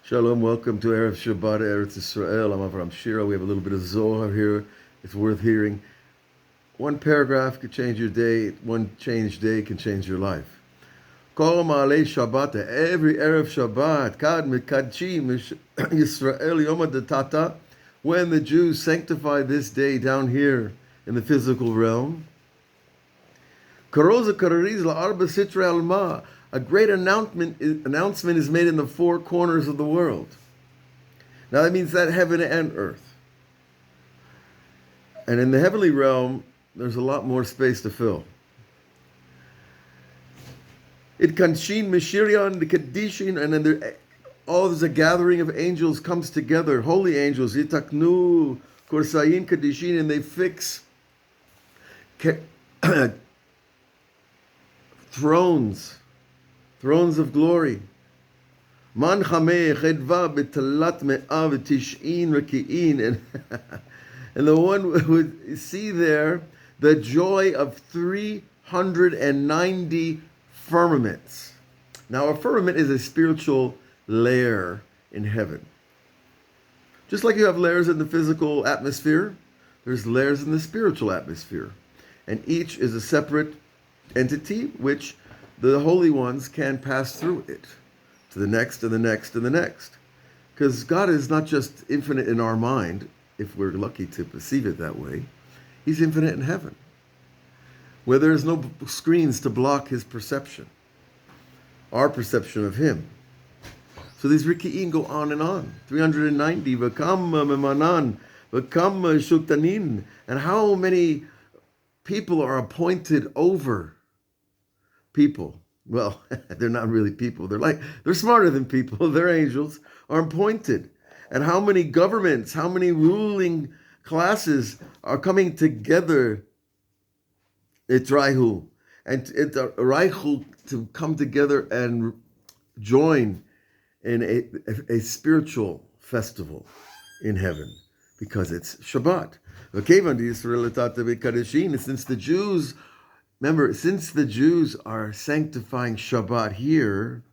Shalom, welcome to Erev Shabbat, Eretz Israel. I'm Avraham Shira. We have a little bit of Zohar here. It's worth hearing. One paragraph could change your day. One changed day can change your life. Kol ma'alei Shabbat, every Erev Shabbat, kad mikadshim Yisrael yom hadatata, when the Jews sanctify this day down here in the physical realm. Karoza karariz la'arba sitra alma. A great announcement is made in the four corners of the world. Now that means that heaven and earth. And in the heavenly realm, there's a lot more space to fill. It kanshin mishirion the kadishin, and then there's a gathering of angels comes together, holy angels, yitaknu korsayin kadishin, and they fix thrones of glory. Man chameh chedva betalat me'av tish'in reki'in, and the one would see there the joy of 390 firmaments. Now, a firmament is a spiritual layer in heaven. Just like you have layers in the physical atmosphere, there's layers in the spiritual atmosphere. And each is a separate entity which the holy ones can pass through it to the next and the next and the next. Because God is not just infinite in our mind, if we're lucky to perceive it that way. He's infinite in heaven, where there is no screens to block his perception, our perception of him. So these Riki'in go on and on. 390, Vakam Memanan, Vakam Shuktanin. And how many people are appointed over people? Well, they're not really people. They're smarter than people. They're angels, are appointed. And how many governments, how many ruling classes are coming together, it's Raihu, and it's Raihu to come together and join in a spiritual festival in heaven, because it's Shabbat. Since the Jews, remember, since the Jews are sanctifying Shabbat here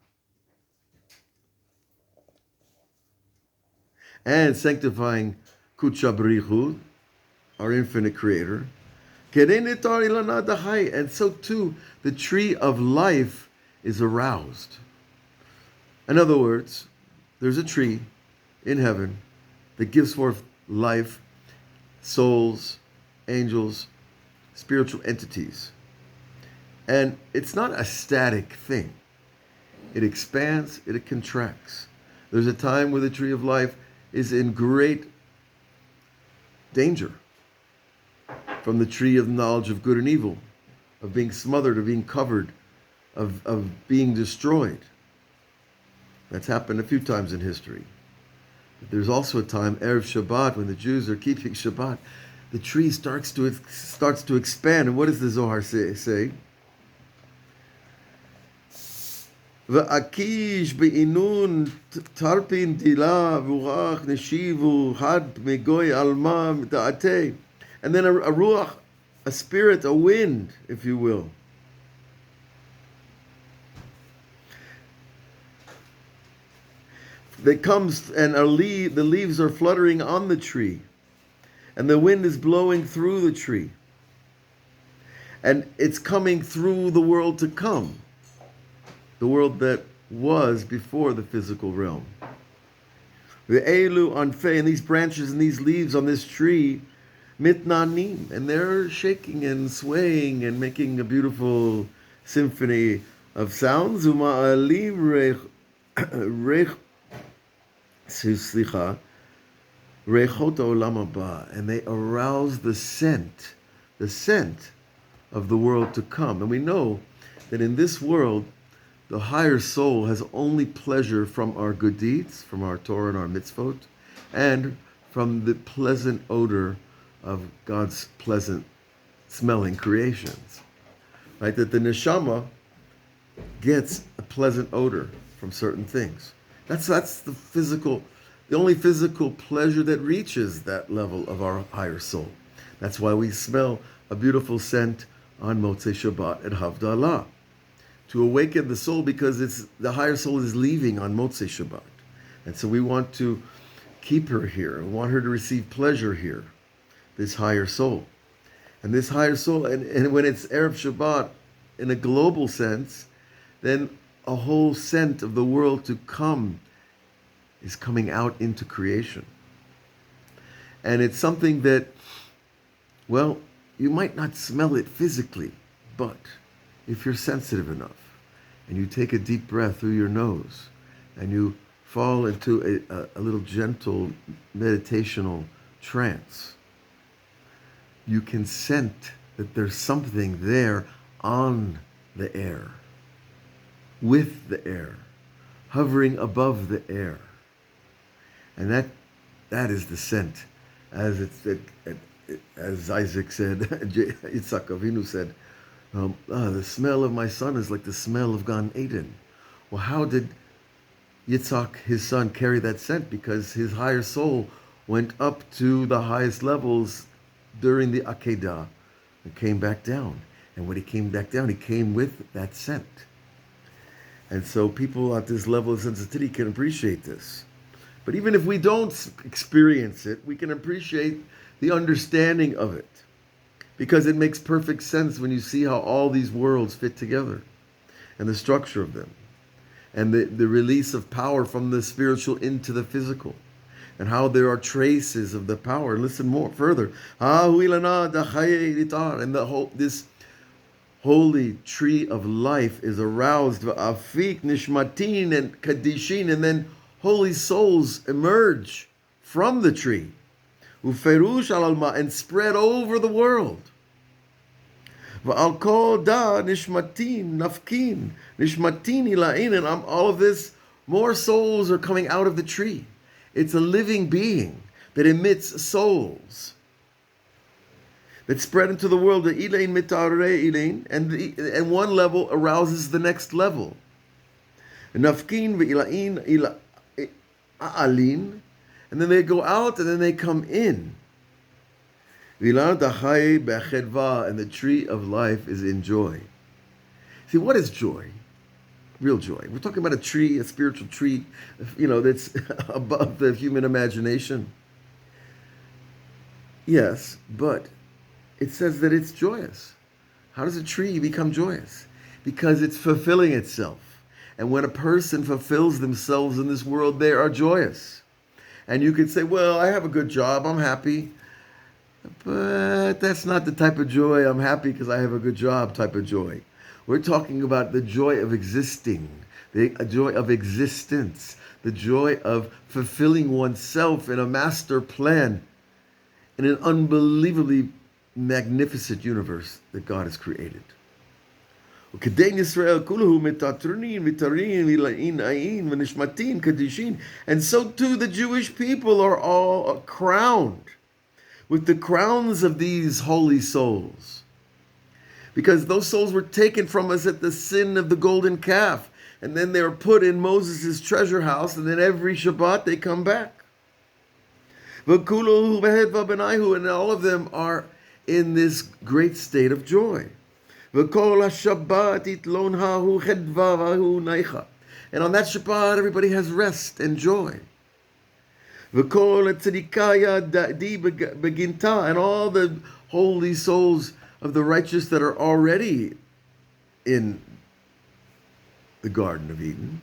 and sanctifying Kutchabrichu, our infinite creator, and so too the tree of life is aroused. In other words, there's a tree in heaven that gives forth life, souls, angels, spiritual entities. And it's not a static thing. It expands, it contracts. There's a time where the tree of life is in great danger from the tree of knowledge of good and evil, of being smothered, of being covered, of being destroyed. That's happened a few times in history. But there's also a time, Erev Shabbat, when the Jews are keeping Shabbat, the tree starts to expand. And what does the Zohar say? V'akish be'inun tarpin tila v'urach neshivu had megoy alma da'ateh. And then a ruach, a spirit, a wind, if you will. That comes, and the leaves are fluttering on the tree. And the wind is blowing through the tree. And it's coming through the world to come. The world that was before the physical realm. The elu anfei, and these branches and these leaves on this tree, mitnanim, and they're shaking and swaying and making a beautiful symphony of sounds. Uma'alim rechot olam haba, and they arouse the scent of the world to come. And we know that in this world, the higher soul has only pleasure from our good deeds, from our Torah and our mitzvot, and from the pleasant odor of God's pleasant smelling creations. Right? That the neshama gets a pleasant odor from certain things. That's the only physical pleasure that reaches that level of our higher soul. That's why we smell a beautiful scent on Motzei Shabbat at Havdalah, to awaken the soul, because the higher soul is leaving on Motzei Shabbat. And so we want to keep her here. We want her to receive pleasure here, this higher soul. And this higher soul, and when it's Erev Shabbat in a global sense, then a whole scent of the world to come is coming out into creation. And it's something that, well, you might not smell it physically, but if you're sensitive enough and you take a deep breath through your nose and you fall into a little gentle meditational trance, you can scent that there's something there on the air, with the air, hovering above the air. And that is the scent. As Isaac said, Yitzhak Avinu said, the smell of my son is like the smell of Gan Eden. Well, how did Yitzhak, his son, carry that scent? Because his higher soul went up to the highest levels during the Akedah and came back down. And when he came back down, he came with that scent. And so people at this level of sensitivity can appreciate this. But even if we don't experience it, we can appreciate the understanding of it. Because it makes perfect sense when you see how all these worlds fit together and the structure of them. And the release of power from the spiritual into the physical. And how there are traces of the power. Listen more further. And this holy tree of life is aroused. Afik, nishmatin, and kadishin. And then holy souls emerge from the tree. Uferush al-alma, and spread over the world. Va'al kol da nishmatin, nafkin, nishmatin ila'in, and all of this, more souls are coming out of the tree. It's a living being that emits souls that spread into the world. The ilain mitarei ilain, and one level arouses the next level. Nafkin ve'ilain a'alin, and then they go out and then they come in. And the tree of life is in joy. See, what is joy? Real joy. We're talking about a tree, a spiritual tree, that's above the human imagination. Yes, but it says that it's joyous. How does a tree become joyous? Because it's fulfilling itself. And when a person fulfills themselves in this world, they are joyous. And you could say, well, I have a good job, I'm happy. But that's not the type of joy, I'm happy because I have a good job type of joy. We're talking about the joy of existing, the joy of existence, the joy of fulfilling oneself in a master plan, in an unbelievably magnificent universe that God has created. And so too the Jewish people are all crowned with the crowns of these holy souls. Because those souls were taken from us at the sin of the golden calf. And then they were put in Moses' treasure house, and then every Shabbat they come back. And all of them are in this great state of joy. And on that Shabbat, everybody has rest and joy. And all the holy souls of the righteous that are already in the Garden of Eden,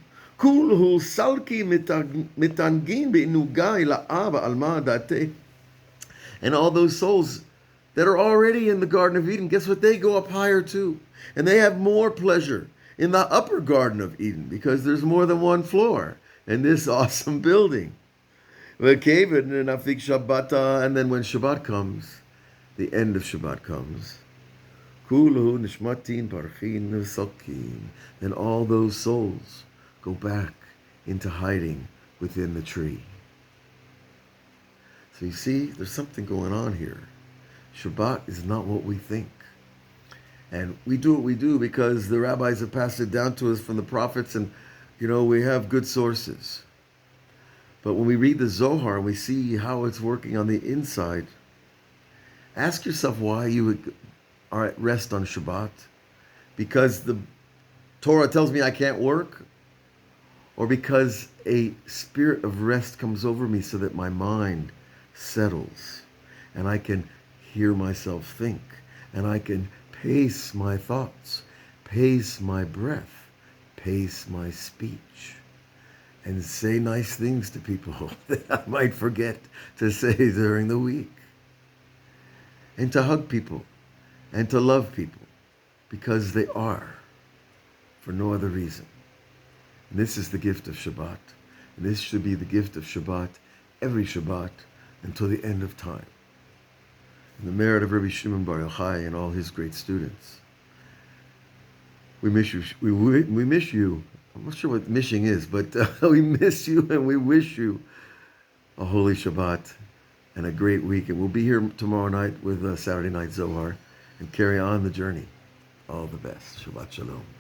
and all those souls that are already in the Garden of Eden, guess what? They go up higher too. And they have more pleasure in the upper Garden of Eden because there's more than one floor in this awesome building. And then when Shabbat comes, the end of Shabbat comes, then all those souls go back into hiding within the tree. So you see, there's something going on here. Shabbat is not what we think. And we do what we do because the rabbis have passed it down to us from the prophets, and we have good sources. But when we read the Zohar and we see how it's working on the inside, ask yourself why you are at rest on Shabbat. Because the Torah tells me I can't work? or because a spirit of rest comes over me so that my mind settles and I can hear myself think and I can pace my thoughts, pace my breath, pace my speech, and say nice things to people that I might forget to say during the week. And to hug people and to love people because they are, for no other reason. And this is the gift of Shabbat. And this should be the gift of Shabbat every Shabbat until the end of time. And the merit of Rabbi Shimon Bar Yochai and all his great students. We miss you. We miss you. I'm not sure what missing is, but we miss you and we wish you a holy Shabbat and a great week. And we'll be here tomorrow night with Saturday Night Zohar and carry on the journey. All the best. Shabbat Shalom.